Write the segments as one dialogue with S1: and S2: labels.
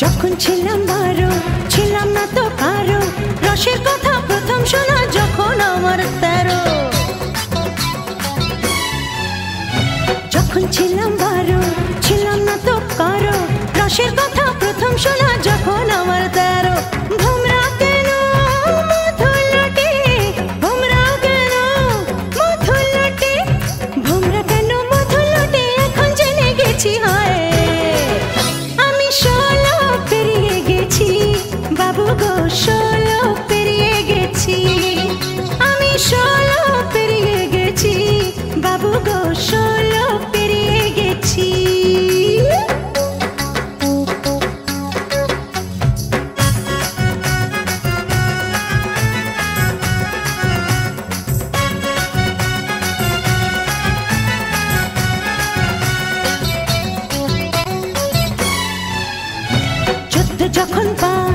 S1: যখন ছিলাম বারো ছিলাম না তো কারো রসের কথা প্রথম শোনা যখন আমার 13 যখন ছিলাম বারো ছিলাম না তো কারো রসের কথা প্রথম শোনা যখন আমার 13 ভোমরা কেন মধুর লোটে ভোমরা কেন মধুর লোটে ভোমরা কেন মধুর লোটে এখন জেনে গেছি হয় আমি 16 পেরিয়ে গেছি বাবু গো 16 পেরিয়ে গেছি আমি 16 পেরিয়ে গেছি বাবু গো 16 পেরিয়ে গেছি যখন পার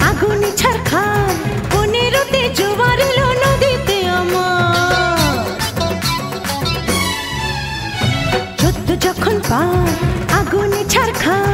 S1: আগুনে ছারখার 15তে জোয়ার এলো নদীতে আমার 14 যখন পার আগুনে ছারখার